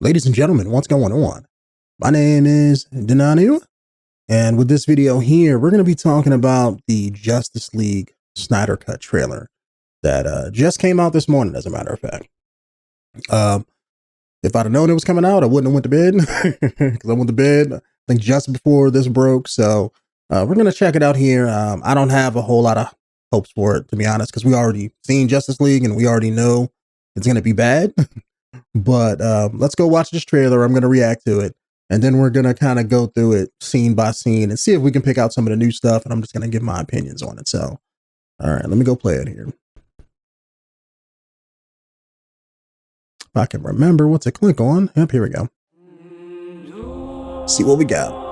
Ladies and gentlemen, what's going on? My name is Denonu, and with this video here, we're going to be talking about the Justice League Snyder Cut trailer that just came out this morning, as a matter of fact. If I'd have known it was coming out, I wouldn't have went to bed, because I went to bed, I think, just before this broke, so we're going to check it out here. I don't have a whole lot of hopes for it, to be honest, because we already seen Justice League, and we already know it's going to be bad. But let's go watch this trailer. I'm going to react to it, and then we're going to kind of go through it scene by scene and see if we can pick out some of the new stuff, and I'm just going to give my opinions on it. So, all right, let me go play it here. If I can remember what to click on. Yep, here we go. See what we got.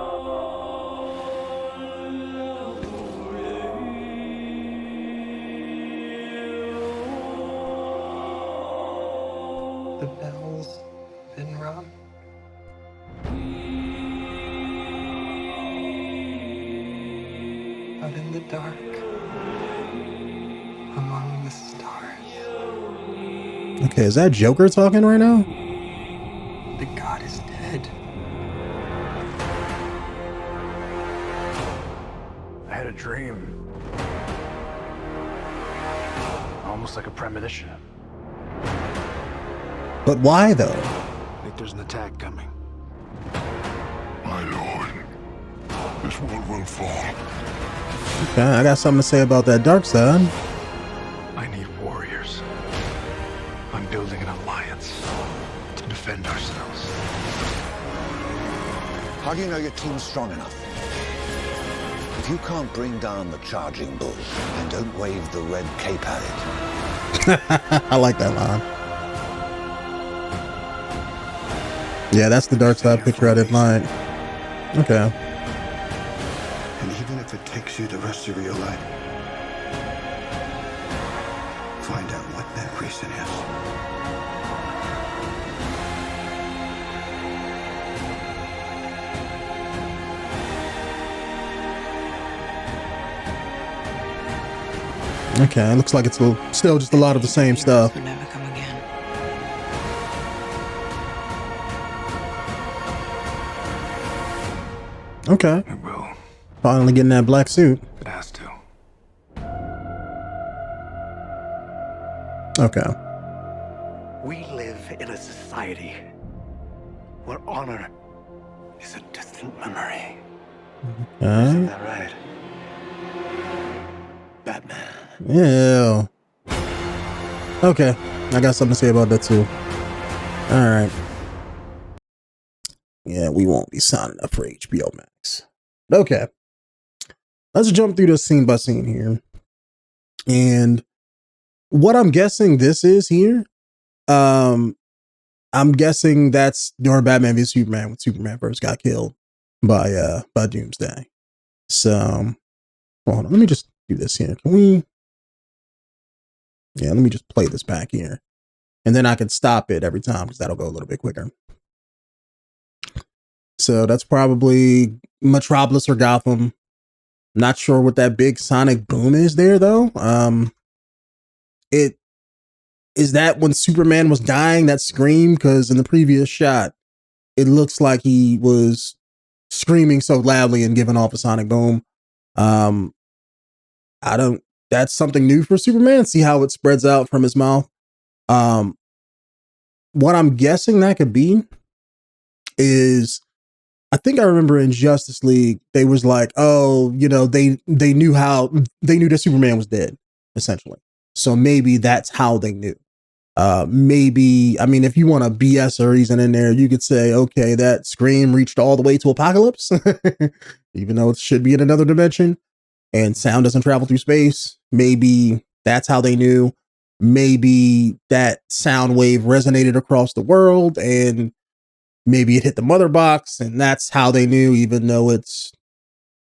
The bell's been rung. Out in the dark, among the stars. Okay, is that Joker talking right now? The god is dead. I had a dream. Almost like a premonition. But why though? I think there's an attack coming. My lord, this world will fall. Okay, I got something to say about that dark side. I need warriors. I'm building an alliance to defend ourselves. How do you know your team's strong enough? If you can't bring down the charging bull, then don't wave the red cape at it. I like that line. Yeah, that's the dark side picture I didn't like. Okay. And even if it takes you the rest of your life, find out what that reason is. Okay, it looks like it's still just a lot of the same stuff. Would never come again. Okay, It will. finally getting that black suit. It has to. Okay. We live in a society where honor is a distant memory. Isn't that right? Batman. Yeah. Okay, I got something to say about that too. All right. Yeah, we won't be signing up for HBO Max. Okay. Let's jump through this scene by scene here. And what I'm guessing this is here, I'm guessing that's during Batman v Superman when Superman first got killed by Doomsday. So hold on, let me just do this here. Can we? Yeah, let me just play this back here. And then I can stop it every time because that'll go a little bit quicker. So that's probably Metropolis or Gotham. Not sure what that big sonic boom is there though. It is that when Superman was dying, that scream, because in the previous shot, it looks like he was screaming so loudly and giving off a sonic boom. That's something new for Superman. See how it spreads out from his mouth. What I'm guessing that could be is, I think I remember in Justice League, they was like, oh, you know, they knew that Superman was dead, essentially. So maybe that's how they knew. Maybe, I mean, if you want a BS a reason in there, you could say, okay, that scream reached all the way to Apocalypse, even though it should be in another dimension and sound doesn't travel through space. Maybe that's how they knew. Maybe that sound wave resonated across the world and maybe it hit the mother box and that's how they knew, even though it's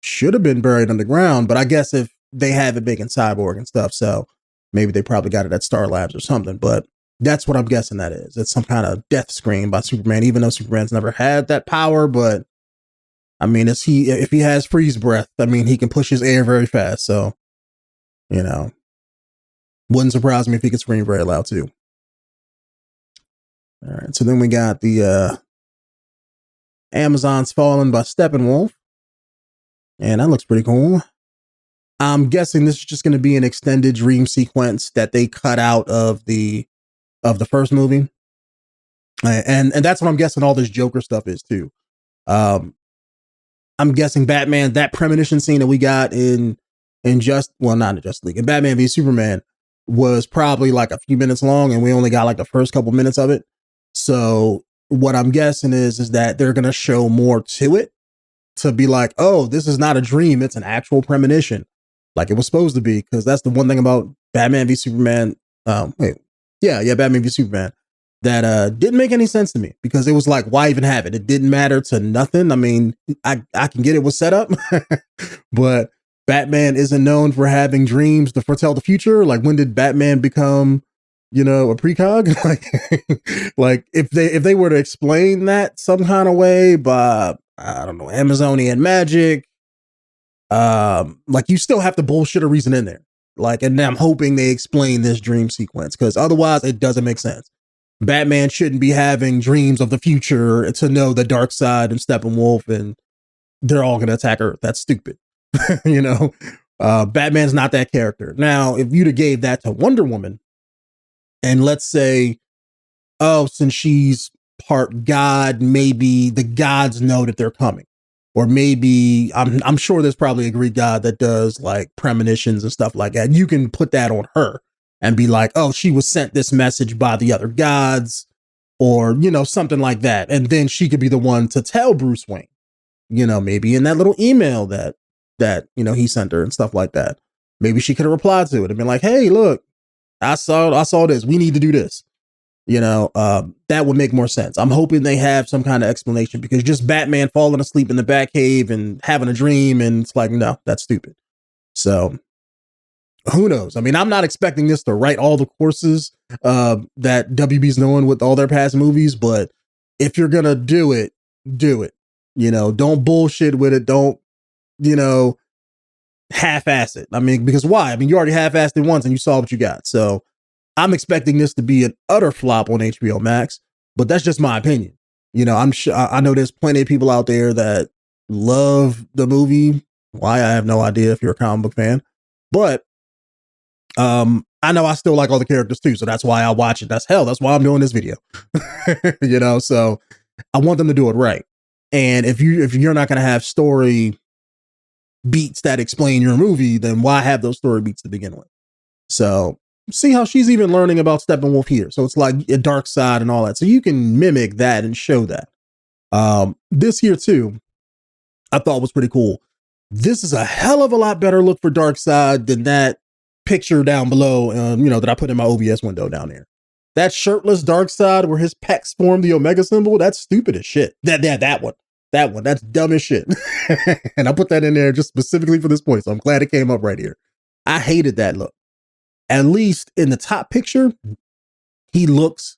should have been buried underground. But I guess if they have it big in Cyborg and stuff, so maybe they probably got it at Star Labs or something. But that's what I'm guessing that is. It's some kind of death scream by Superman, even though Superman's never had that power. But I mean, if he has freeze breath, I mean, he can push his air very fast. So, you know, wouldn't surprise me if he could scream very loud too. All right. So then we got the Amazon's Fallen by Steppenwolf. And that looks pretty cool. I'm guessing this is just going to be an extended dream sequence that they cut out of the first movie. And that's what I'm guessing all this Joker stuff is too. I'm guessing Batman, that premonition scene that we got in not in Justice League, in Batman v Superman was probably like a few minutes long, and we only got like the first couple minutes of it. So what I'm guessing is that they're going to show more to it to be like, oh, this is not a dream. It's an actual premonition like it was supposed to be. Because that's the one thing about Batman v Superman. Batman v Superman that didn't make any sense to me, because it was like, why even have it? It didn't matter to nothing. I mean, I can get it was set up, but Batman isn't known for having dreams to foretell the future. Like, when did Batman become, a precog? like if they were to explain that some kind of way by, I don't know, Amazonian magic, like, you still have to bullshit a reason in there. Like, and I'm hoping they explain this dream sequence, because otherwise it doesn't make sense. Batman shouldn't be having dreams of the future to know the dark side and Steppenwolf and they're all going to attack Earth. That's stupid. Batman's not that character. Now, if you'd have gave that to Wonder Woman, and let's say, oh, since she's part God, maybe the gods know that they're coming. Or maybe, I'm sure there's probably a Greek god that does like premonitions and stuff like that. You can put that on her and be like, oh, she was sent this message by the other gods, or, something like that. And then she could be the one to tell Bruce Wayne, maybe in that little email that he sent her and stuff like that. Maybe she could have replied to it and been like, hey, look, I saw this. We need to do this. That would make more sense. I'm hoping they have some kind of explanation, because just Batman falling asleep in the Batcave and having a dream, and it's like, no, that's stupid. So who knows? I mean, I'm not expecting this to write all the courses that WB's knowing with all their past movies, but if you're gonna do it, do it. Don't bullshit with it. Don't, half-ass it. I mean, because why? I mean, you already half-assed it once and you saw what you got. So I'm expecting this to be an utter flop on HBO Max, but that's just my opinion. I'm sure, I know there's plenty of people out there that love the movie. Why? I have no idea if you're a comic book fan, but I know I still like all the characters too. So that's why I watch it. That's why I'm doing this video, so I want them to do it right. And if you're not going to have story beats that explain your movie, then why have those story beats to begin with? So see how she's even learning about Steppenwolf here. So it's like a dark side and all that. So you can mimic that and show that. This here too, I thought was pretty cool. This is a hell of a lot better look for Darkseid than that picture down below, that I put in my OBS window down there. That shirtless Darkseid where his pecs form the Omega symbol, that's stupid as shit. That one, that's dumb as shit. And I put that in there just specifically for this point. So I'm glad it came up right here. I hated that look. At least in the top picture, it's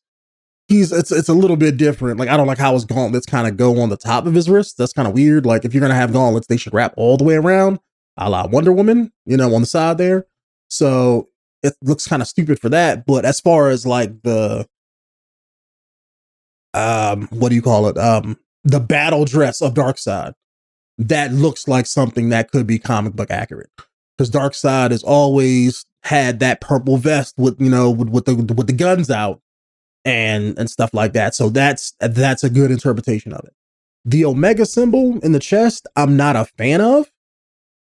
a little bit different. Like, I don't like how his gauntlets kind of go on the top of his wrist. That's kind of weird. Like, if you're going to have gauntlets, they should wrap all the way around, a la Wonder Woman, on the side there. So it looks kind of stupid for that. But as far as like the, what do you call it? The battle dress of Darkseid, that looks like something that could be comic book accurate. Because Darkseid has always had that purple vest with the guns out and stuff like that. So that's a good interpretation of it. The Omega symbol in the chest, I'm not a fan of,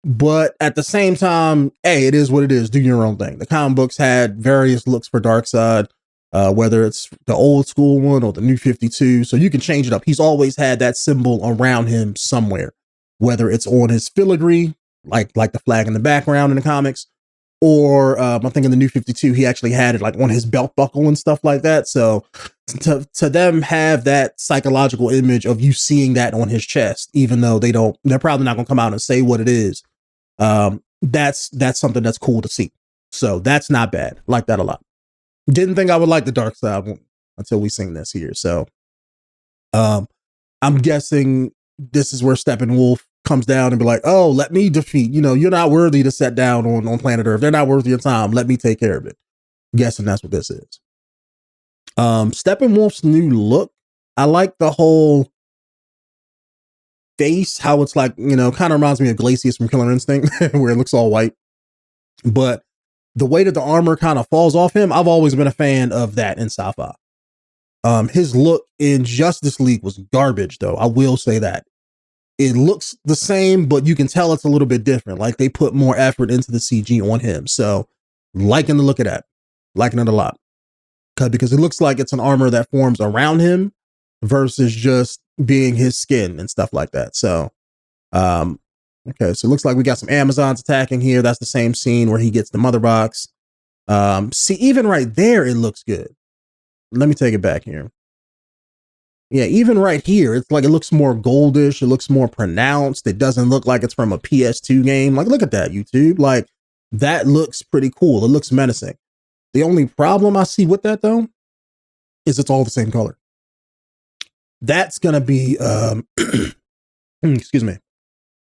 but at the same time, hey, it is what it is. Do your own thing. The comic books had various looks for Darkseid, whether it's the old school one or the new 52. So you can change it up. He's always had that symbol around him somewhere, whether it's on his filigree, like the flag in the background in the comics, or I think in the new 52, he actually had it like on his belt buckle and stuff like that. So to them have that psychological image of you seeing that on his chest, even though they're probably not going to come out and say what it is. That's something that's cool to see. So that's not bad. Like that a lot. Didn't think I would like the Darkseid until we sing this here. So I'm guessing this is where Steppenwolf comes down and be like, oh, let me defeat, you're not worthy to set down on planet Earth. They're not worth your time. Let me take care of it. I'm guessing that's what this is. Steppenwolf's new look. I like the whole face, how it's like, kind of reminds me of Glacius from Killer Instinct, where it looks all white. But the way that the armor kind of falls off him, I've always been a fan of that in sci-fi. His look in Justice League was garbage, though. I will say that. It looks the same, but you can tell it's a little bit different. Like they put more effort into the CG on him. So liking the look of that. Liking it a lot. Because it looks like it's an armor that forms around him versus just being his skin and stuff like that. So, okay. So it looks like we got some Amazons attacking here. That's the same scene where he gets the mother box. See, even right there, it looks good. Let me take it back here. Yeah, even right here, it's like it looks more goldish. It looks more pronounced. It doesn't look like it's from a PS2 game. Like, look at that, YouTube. Like, that looks pretty cool. It looks menacing. The only problem I see with that, though, is it's all the same color. That's going to be, excuse me.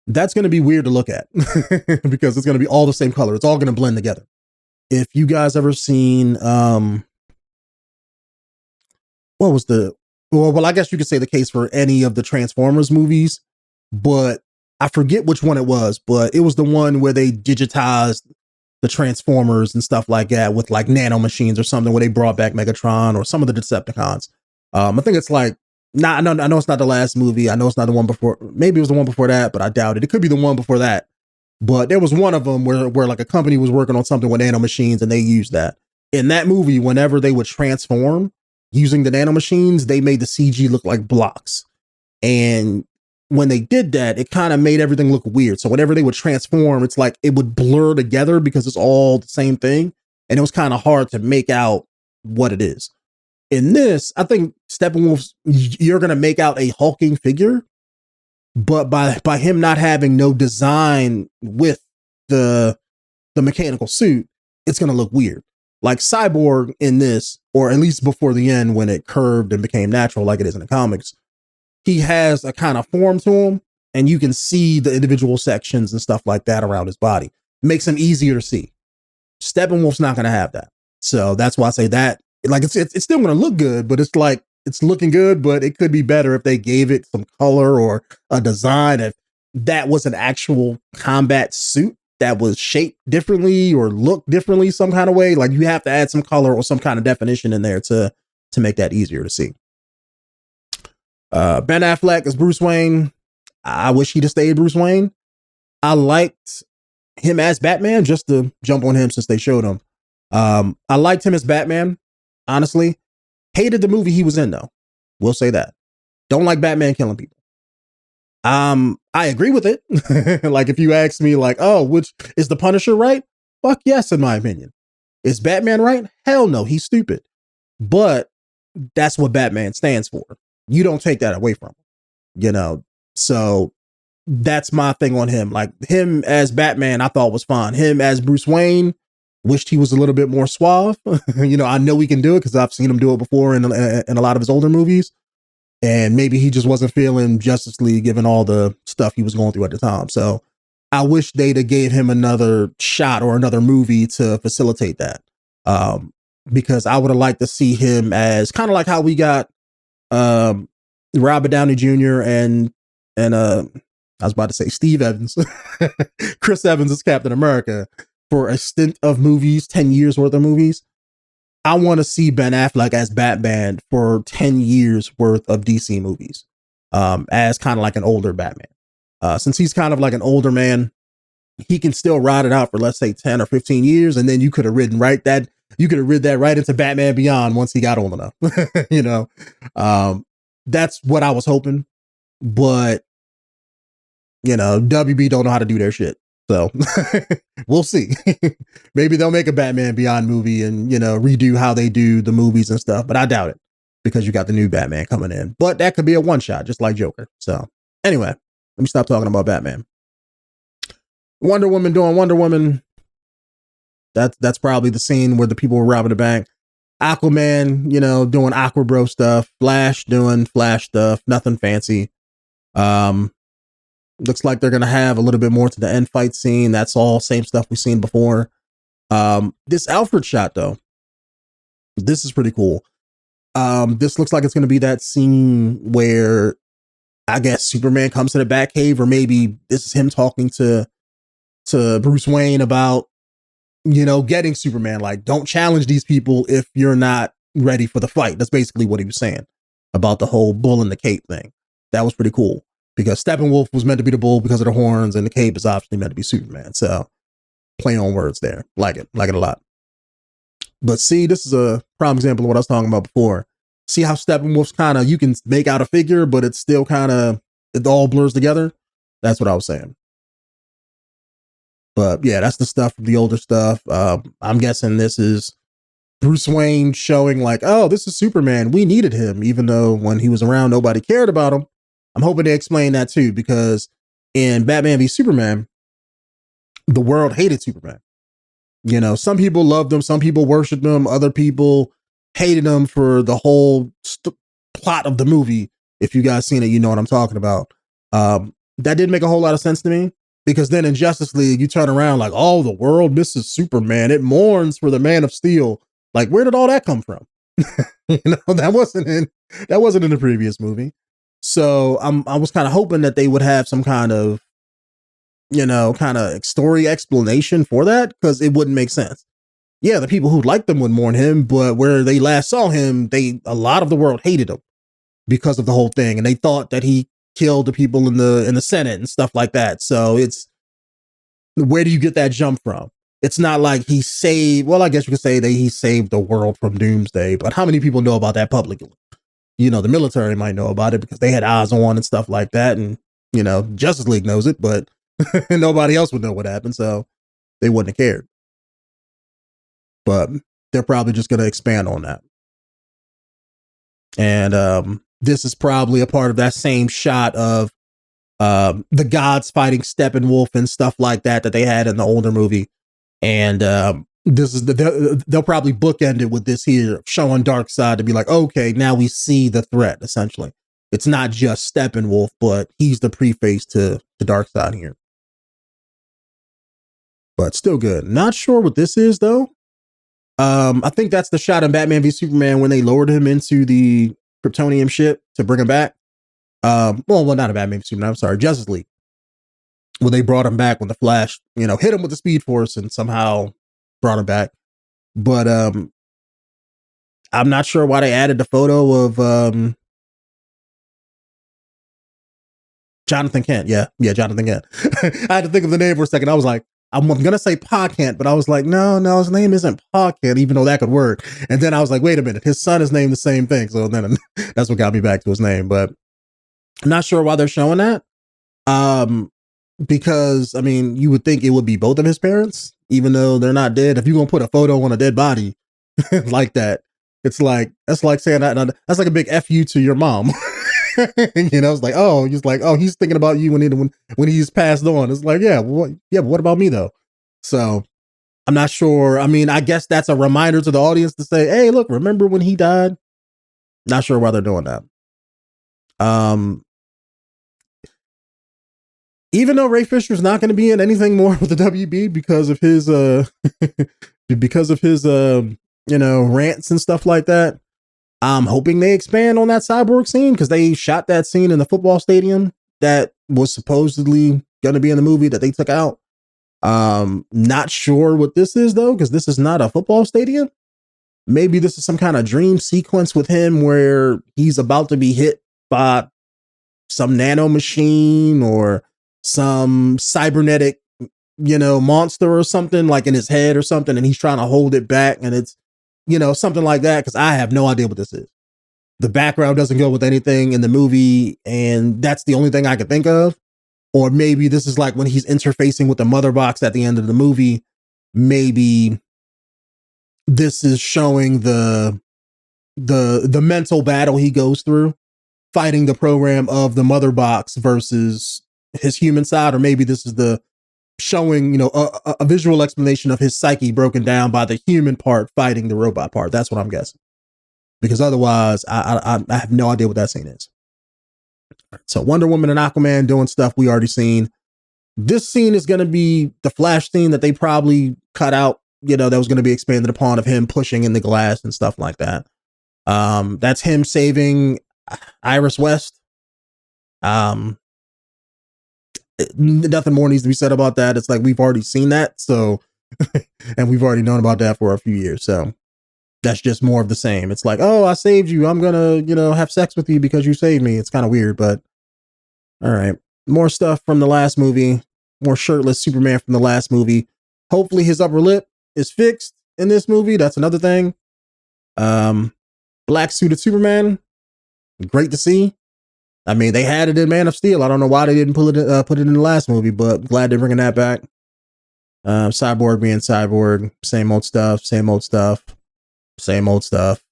That's going to be weird to look at because it's going to be all the same color. It's all going to blend together. If you guys ever seen, well, I guess you could say the case for any of the Transformers movies, but I forget which one it was, but it was the one where they digitized the Transformers and stuff like that with like nanomachines or something, where they brought back Megatron or some of the Decepticons. I think it's like, I know it's not the last movie. I know it's not the one before. Maybe it was the one before that, but I doubt it. It could be the one before that. But there was one of them where like a company was working on something with nanomachines and they used that. In that movie, whenever they would transform, using the nanomachines, they made the CG look like blocks. And when they did that, it kind of made everything look weird. So whenever they would transform, it's like it would blur together because it's all the same thing. And it was kind of hard to make out what it is. In this, I think Steppenwolf's, you're going to make out a hulking figure, but by him not having no design with the mechanical suit, it's going to look weird. Like Cyborg in this, or at least before the end when it curved and became natural like it is in the comics, he has a kind of form to him and you can see the individual sections and stuff like that around his body. Makes him easier to see. Steppenwolf's not going to have that. So that's why I say that, like, it's still going to look good, but it's like, it's looking good, but it could be better if they gave it some color or a design. If that was an actual combat suit that was shaped differently or looked differently some kind of way, like you have to add some color or some kind of definition in there to make that easier to see. Ben Affleck as Bruce Wayne. I wish he'd have stayed Bruce Wayne. I liked him as Batman, just to jump on him since they showed him. I liked him as Batman, honestly. Hated the movie he was in, though. We'll say that. Don't like Batman killing people. I agree with it. Like, if you ask me, like, oh, which is the Punisher right? Fuck yes, in my opinion. Is Batman right? Hell no, he's stupid. But that's what Batman stands for. You don't take that away from him, So that's my thing on him. Like, him as Batman, I thought was fine. Him as Bruce Wayne, wished he was a little bit more suave. I know he can do it because I've seen him do it before in a lot of his older movies. And maybe he just wasn't feeling Justice League given all the stuff he was going through at the time. So I wish they'd have gave him another shot or another movie to facilitate that. Because I would have liked to see him as kind of like how we got Robert Downey Jr. and I was about to say Steve Evans, Chris Evans as Captain America for a stint of movies, 10 years worth of movies. I want to see Ben Affleck as Batman for 10 years worth of DC movies, as kind of like an older Batman. Since he's kind of like an older man, he can still ride it out for, let's say, 10 or 15 years. And then you could have ridden that right into Batman Beyond once he got old enough, that's what I was hoping, but WB don't know how to do their shit. So we'll see. Maybe they'll make a Batman Beyond movie and, redo how they do the movies and stuff, but I doubt it because you got the new Batman coming in, but that could be a one shot, just like Joker. So anyway, let me stop talking about Batman. Wonder Woman doing Wonder Woman. That's probably the scene where the people were robbing the bank. Aquaman, doing Aqua Bro stuff. Flash doing Flash stuff. Nothing fancy. Looks like they're going to have a little bit more to the end fight scene. That's all same stuff we've seen before. This Alfred shot, though, this is pretty cool. This looks like it's going to be that scene where I guess Superman comes to the Batcave, or maybe this is him talking to Bruce Wayne about, getting Superman. Like, don't challenge these people if you're not ready for the fight. That's basically what he was saying about the whole bull and the cape thing. That was pretty cool because Steppenwolf was meant to be the bull because of the horns, and the cape is obviously meant to be Superman. So play on words there. Like it a lot. But see, this is a prime example of what I was talking about before. See how Steppenwolf's kind of, you can make out a figure, but it's still it all blurs together. That's what I was saying. But yeah, that's the stuff from the older stuff. I'm guessing this is Bruce Wayne showing like, oh, this is Superman. We needed him, even though when he was around, nobody cared about him. I'm hoping they explain that too, because in Batman v Superman, the world hated Superman. Some people loved him, some people worshiped him, other people hated him for the whole plot of the movie. If you guys seen it, you know what I'm talking about. That didn't make a whole lot of sense to me, because then in Justice League, you turn around like, oh, the world misses Superman. It mourns for the Man of Steel. Like, where did all that come from? That wasn't in the previous movie. So I was kind of hoping that they would have some kind of story explanation for that, because it wouldn't make sense. Yeah, the people who liked him would mourn him, but where they last saw him, a lot of the world hated him because of the whole thing, and they thought that he killed the people in the Senate and stuff like that. So it's, where do you get that jump from? It's not like he saved, well, I guess you could say that he saved the world from doomsday, but how many people know about that publicly? The military might know about it because they had eyes on and stuff like that, and Justice League knows it, but nobody else would know what happened, so they wouldn't have cared. But they're probably just going to expand on that. And this is probably a part of that same shot of the gods fighting Steppenwolf and stuff like that they had in the older movie. And this is they'll probably bookend it with this here, showing Darkseid to be like, okay, now we see the threat, essentially. It's not just Steppenwolf, but he's the preface to Darkseid here. But still good. Not sure what this is, though. I think that's the shot in Batman v Superman when they lowered him into the Kryptonian ship to bring him back. Well, not a Batman v Superman, I'm sorry, Justice League. When they brought him back when the Flash, hit him with the Speed Force and somehow brought him back. But I'm not sure why they added the photo of Jonathan Kent. Yeah, Jonathan Kent. I had to think of the name for a second. I was like, I'm gonna say Pa Kent, but I was like, no, his name isn't Pa Kent, even though that could work. And then I was like, wait a minute, his son is named the same thing. So then that's what got me back to his name. But I'm not sure why they're showing that. Because you would think it would be both of his parents, even though they're not dead. If you're gonna put a photo on a dead body like that, that's like saying that that's like a big F you to your mom. It's like, he's thinking about you when he's passed on. It's like, but what about me though? So I'm not sure. I guess that's a reminder to the audience to say, hey, look, remember when he died? Not sure why they're doing that. Even though Ray Fisher's not going to be in anything more with the WB because of his rants and stuff like that, I'm hoping they expand on that cyborg scene, because they shot that scene in the football stadium that was supposedly going to be in the movie that they took out. Not sure what this is though, because this is not a football stadium. Maybe this is some kind of dream sequence with him where he's about to be hit by some nano machine or some cybernetic, monster or something, like in his head or something, and he's trying to hold it back, and it's, something like that, because I have no idea what this is. The background doesn't go with anything in the movie, and that's the only thing I could think of. Or maybe this is like when he's interfacing with the mother box at the end of the movie. Maybe this is showing the mental battle he goes through fighting the program of the mother box versus his human side. Or maybe this is the showing, a visual explanation of his psyche broken down by the human part fighting the robot part. That's what I'm guessing, because otherwise I have no idea what that scene is. So Wonder Woman and Aquaman doing stuff we already seen. This scene is going to be the Flash scene that they probably cut out, that was going to be expanded upon, of him pushing in the glass and stuff like that. That's him saving Iris West. Nothing more needs to be said about that. It's like we've already seen that, so and we've already known about that for a few years. So that's just more of the same. It's like, oh, I saved you. I'm gonna, have sex with you because you saved me. It's kind of weird, but all right. More stuff from the last movie. More shirtless Superman from the last movie. Hopefully his upper lip is fixed in this movie. That's another thing. Black suited Superman. Great to see. I mean, they had it in Man of Steel. I don't know why they didn't put it in the last movie, but glad they're bringing that back. Cyborg being Cyborg. Same old stuff. Same old stuff. Same old stuff.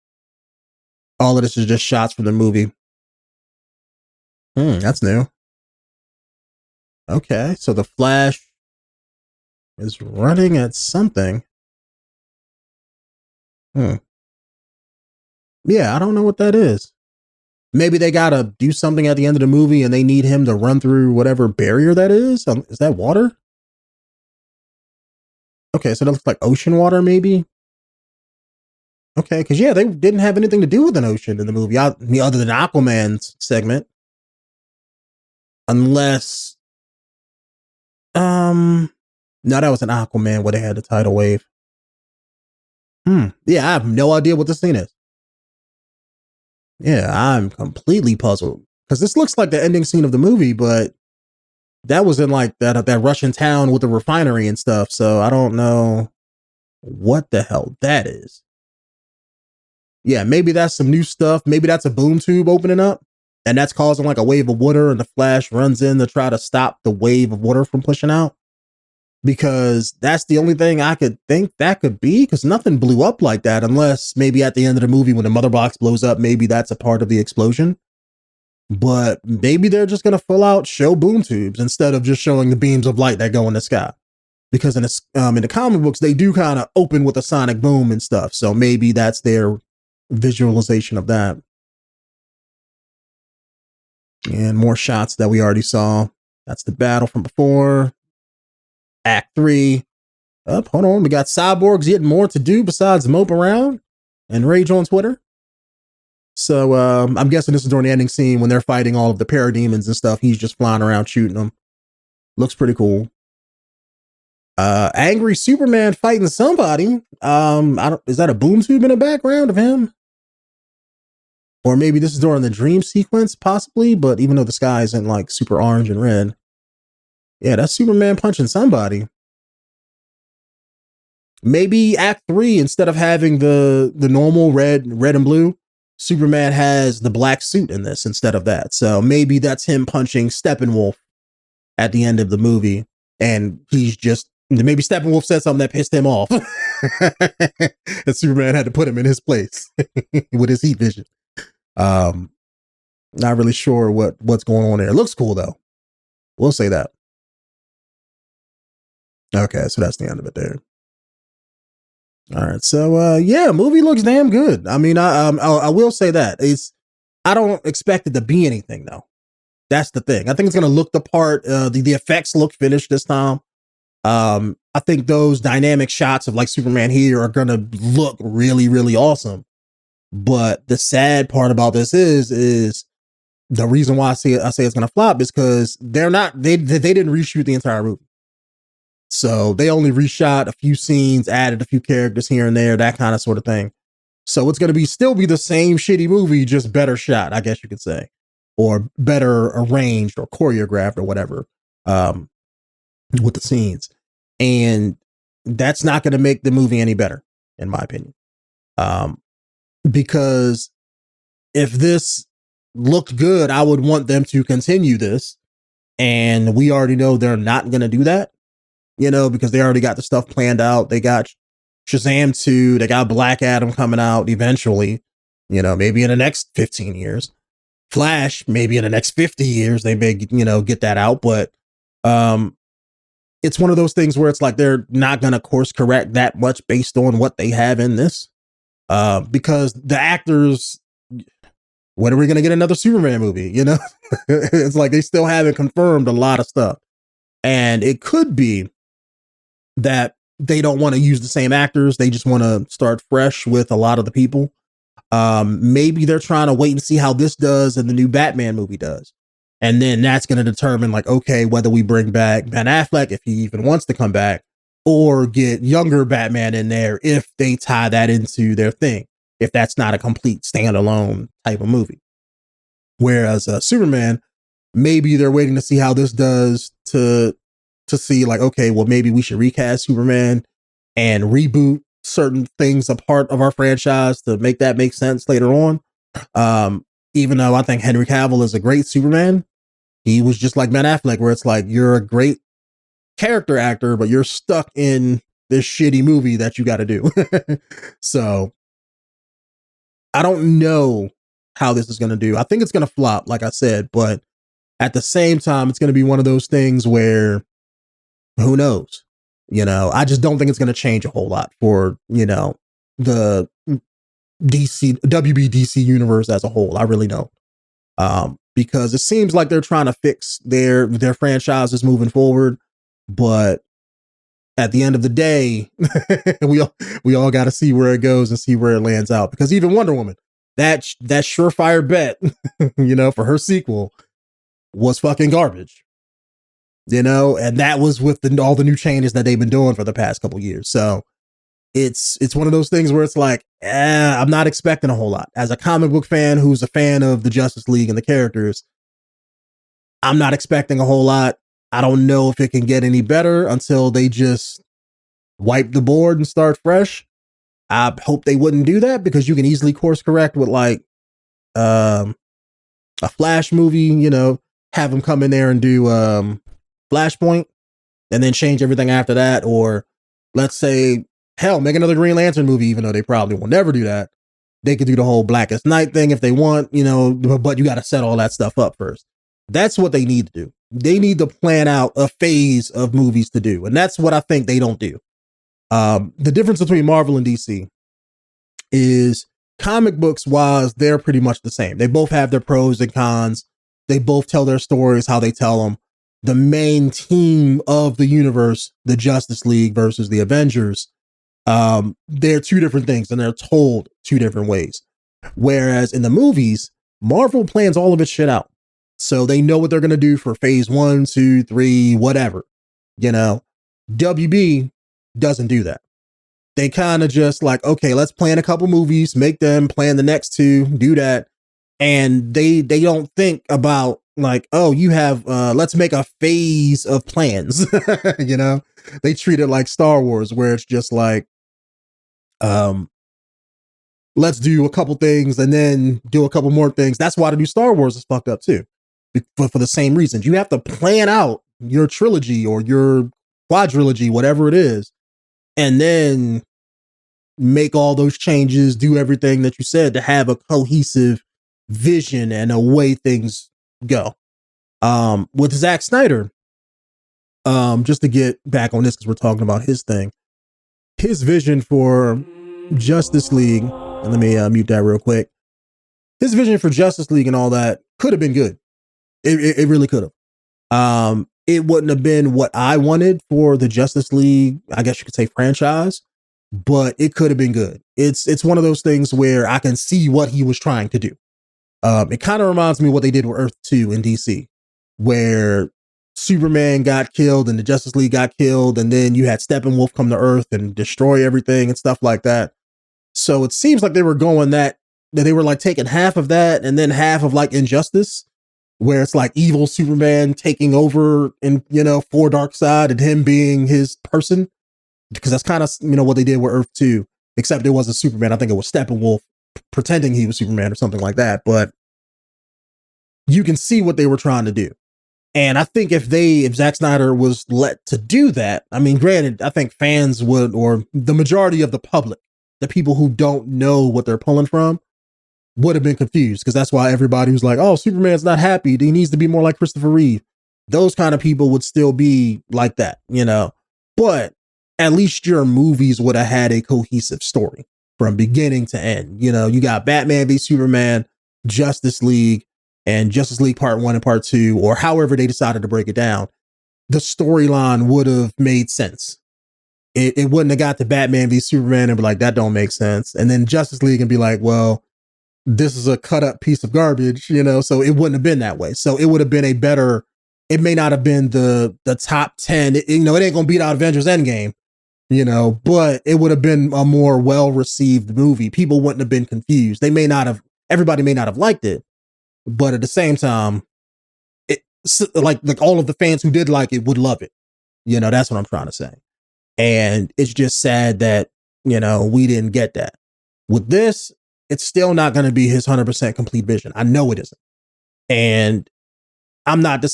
All of this is just shots from the movie. That's new. Okay, so the Flash is running at something. Yeah, I don't know what that is. Maybe they gotta do something at the end of the movie and they need him to run through whatever barrier that is. Is that water? Okay, so that looks like ocean water, maybe. Okay, because yeah, they didn't have anything to do with an ocean in the movie, other than Aquaman's segment. Unless, no, that was an Aquaman where they had the tidal wave. Yeah, I have no idea what this scene is. Yeah, I'm completely puzzled because this looks like the ending scene of the movie, but that was in like that Russian town with the refinery and stuff. So I don't know what the hell that is. Yeah, maybe that's some new stuff. Maybe that's a boom tube opening up and that's causing like a wave of water and the Flash runs in to try to stop the wave of water from pushing out. Because that's the only thing I could think that could be, because nothing blew up like that unless maybe at the end of the movie when the mother box blows up, maybe that's a part of the explosion. But maybe they're just going to full out show boom tubes instead of just showing the beams of light that go in the sky. Because in the comic books, they do kind of open with a sonic boom and stuff. So maybe that's their visualization of that. And more shots that we already saw. That's the battle from before. Act 3. Hold on. We got Cyborg's getting more to do besides mope around and rage on Twitter. So I'm guessing this is during the ending scene when they're fighting all of the parademons and stuff. He's just flying around shooting them. Looks pretty cool. Angry Superman fighting somebody. Is that a boom tube in the background of him? Or maybe this is during the dream sequence, possibly, but even though the sky isn't like super orange and red. Yeah, that's Superman punching somebody. Maybe Act 3, instead of having the normal red and blue, Superman has the black suit in this instead of that. So maybe that's him punching Steppenwolf at the end of the movie. And maybe Steppenwolf said something that pissed him off. And Superman had to put him in his place with his heat vision. Not really sure what's going on there. It looks cool though. We'll say that. Okay, so that's the end of it there. All right, so yeah, movie looks damn good. I mean, I will say that I don't expect it to be anything though. That's the thing. I think it's gonna look the part. The effects look finished this time. I think those dynamic shots of like Superman here are gonna look really, really awesome. But the sad part about this is the reason why I say it's gonna flop is because they didn't reshoot the entire movie. So they only reshot a few scenes, added a few characters here and there, that kind of sort of thing. So it's going to still be the same shitty movie, just better shot, I guess you could say, or better arranged or choreographed or whatever with the scenes. And that's not going to make the movie any better, in my opinion. Because if this looked good, I would want them to continue this. And we already know they're not going to do that. Because they already got the stuff planned out. They got Shazam 2. They got Black Adam coming out eventually, maybe in the next 15 years. Flash, maybe in the next 50 years, they may, get that out. But it's one of those things where it's like they're not going to course correct that much based on what they have in this. Because the actors, when are we going to get another Superman movie? It's like they still haven't confirmed a lot of stuff. And it could be that they don't want to use the same actors. They just want to start fresh with a lot of the people. Maybe they're trying to wait and see how this does and the new Batman movie does. And then that's going to determine, like, okay, whether we bring back Ben Affleck, if he even wants to come back, or get younger Batman in there if they tie that into their thing, if that's not a complete standalone type of movie. Whereas Superman, maybe they're waiting to see how this does to see, like, okay, well, maybe we should recast Superman and reboot certain things a part of our franchise to make that make sense later on. Even though I think Henry Cavill is a great Superman, he was just like Ben Affleck, where it's like, you're a great character actor, but you're stuck in this shitty movie that you got to do. So I don't know how this is going to do. I think it's going to flop, like I said, but at the same time, it's going to be one of those things where who knows? You know, I just don't think it's going to change a whole lot for, you know, the WB DC universe as a whole. I really don't. Because it seems like they're trying to fix their franchises moving forward, but at the end of the day, we all got to see where it goes and see where it lands out. Because even Wonder Woman, that surefire bet, you know, for her sequel was fucking garbage. You know, and that was with all the new changes that they've been doing for the past couple years. So it's one of those things where it's like, I'm not expecting a whole lot. As a comic book fan who's a fan of the Justice League and the characters, I'm not expecting a whole lot. I don't know if it can get any better until they just wipe the board and start fresh. I hope they wouldn't do that, because you can easily course correct with like a Flash movie, you know, have them come in there and do Flashpoint and then change everything after that. Or let's say, hell, make another Green Lantern movie, even though they probably will never do that. They could do the whole Blackest Night thing if they want, you know, but you got to set all that stuff up first. That's what they need to do. They need to plan out a phase of movies to do. And that's what I think they don't do. The difference between Marvel and DC is comic books wise, they're pretty much the same. They both have their pros and cons. They both tell their stories how they tell them. The main team of the universe, the Justice League versus the Avengers, they're two different things and they're told two different ways. Whereas in the movies, Marvel plans all of its shit out. So they know what they're going to do for phase 1, 2, 3, whatever. You know, WB doesn't do that. They kind of just like, okay, let's plan a couple movies, make them, plan the next two, do that. And they don't think about like, oh, you have, let's make a phase of plans. You know, they treat it like Star Wars, where it's just like, let's do a couple things and then do a couple more things. That's why the new Star Wars is fucked up too. For the same reasons. You have to plan out your trilogy or your quadrilogy, whatever it is, and then make all those changes, do everything that you said to have a cohesive vision and a way things go. With Zack Snyder, just to get back on this, because we're talking about his thing, his vision for Justice League, and let me mute that real quick. His vision for Justice League and all that could have been good. It really could have. It wouldn't have been what I wanted for the Justice League, I guess you could say, franchise, but it could have been good. It's one of those things where I can see what he was trying to do. It kind of reminds me of what they did with Earth 2 in DC, where Superman got killed and the Justice League got killed, and then you had Steppenwolf come to Earth and destroy everything and stuff like that. So it seems like they were going that they were like taking half of that and then half of like Injustice, where it's like evil Superman taking over and, you know, for Darkseid and him being his person. Because that's kind of, you know, what they did with Earth 2, except it wasn't Superman. I think it was Steppenwolf pretending he was Superman or something like that. But you can see what they were trying to do. And I think if Zack Snyder was let to do that, I mean, granted, I think fans would, or the majority of the public, the people who don't know what they're pulling from, would have been confused, because that's why everybody was like, oh, Superman's not happy, he needs to be more like Christopher Reeve. Those kind of people would still be like that, you know. But at least your movies would have had a cohesive story from beginning to end. You know, you got Batman v Superman, Justice League, and Justice League Part 1 and Part 2, or however they decided to break it down. The storyline would have made sense. It wouldn't have got to Batman v Superman and be like, that don't make sense. And then Justice League and be like, well, this is a cut up piece of garbage, so it wouldn't have been that way. So it would have been a better, it may not have been the top 10, it ain't going to beat out Avengers Endgame, but it would have been a more well-received movie. People wouldn't have been confused. Everybody may not have liked it, but at the same time, it like all of the fans who did like it would love it. That's what I'm trying to say. And it's just sad that, we didn't get that. With this, it's still not going to be his 100% complete vision. I know it isn't. And I'm not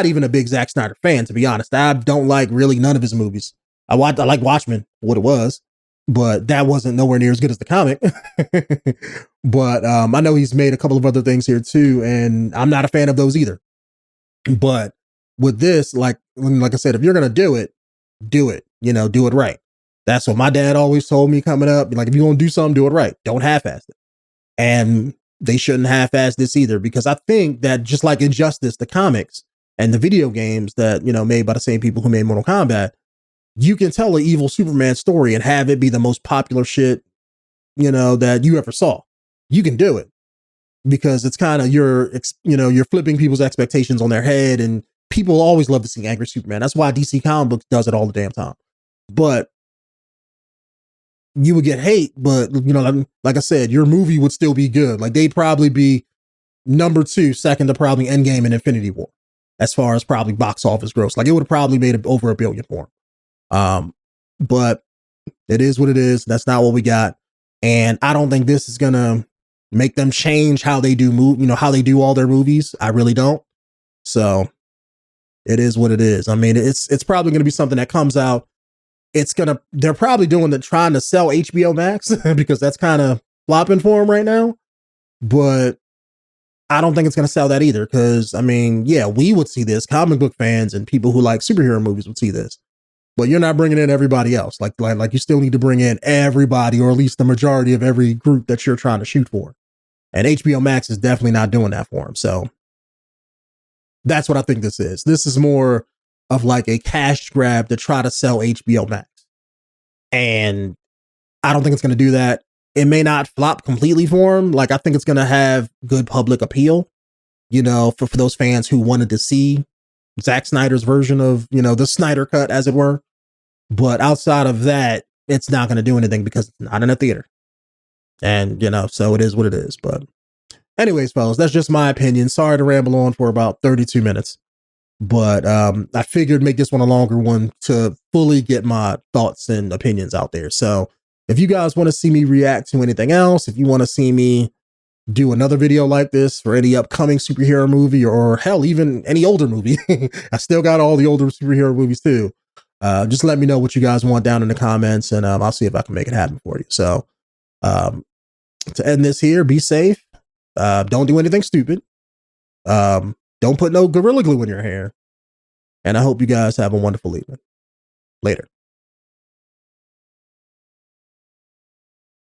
even a big Zack Snyder fan, to be honest. I don't like really none of his movies. I like Watchmen, what it was, but that wasn't nowhere near as good as the comic. But I know he's made a couple of other things here too, and I'm not a fan of those either. But with this, like I said, if you're going to do it, do it right. That's what my dad always told me coming up. Like, if you're going to do something, do it right. Don't half-ass it. And they shouldn't half-ass this either, because I think that just like Injustice, the comics and the video games that, made by the same people who made Mortal Kombat, you can tell an evil Superman story and have it be the most popular shit, that you ever saw. You can do it because it's kind of you're flipping people's expectations on their head, and people always love to see angry Superman. That's why DC Comic Books does it all the damn time. But you would get hate, but like I said, your movie would still be good. Like, they'd probably be number 2, second to probably Endgame and Infinity War, as far as probably box office gross. Like, it would have probably made over $1 billion for him. But it is what it is. That's not what we got. And I don't think this is gonna make them change how they do how they do all their movies. I really don't. So it is what it is. I mean, it's probably gonna be something that comes out. They're probably trying to sell HBO Max because that's kind of flopping for them right now. But I don't think it's going to sell that either. Because, I mean, yeah, we would see this. Comic book fans and people who like superhero movies would see this. But you're not bringing in everybody else. Like you still need to bring in everybody, or at least the majority of every group that you're trying to shoot for. And HBO Max is definitely not doing that for them. So that's what I think this is. This is more of like a cash grab to try to sell HBO Max. And I don't think it's going to do that. It may not flop completely for him. Like, I think it's going to have good public appeal, for those fans who wanted to see Zack Snyder's version of, the Snyder cut, as it were. But outside of that, it's not going to do anything because it's not in a theater. And, so it is what it is. But anyways, fellas, that's just my opinion. Sorry to ramble on for about 32 minutes. But I figured make this one a longer one to fully get my thoughts and opinions out there. So if you guys want to see me react to anything else, if you want to see me do another video like this for any upcoming superhero movie, or hell, even any older movie, I still got all the older superhero movies too. Just let me know what you guys want down in the comments, and I'll see if I can make it happen for you. So to end this here, be safe. Don't do anything stupid. Don't put no Gorilla Glue in your hair. And I hope you guys have a wonderful evening. Later.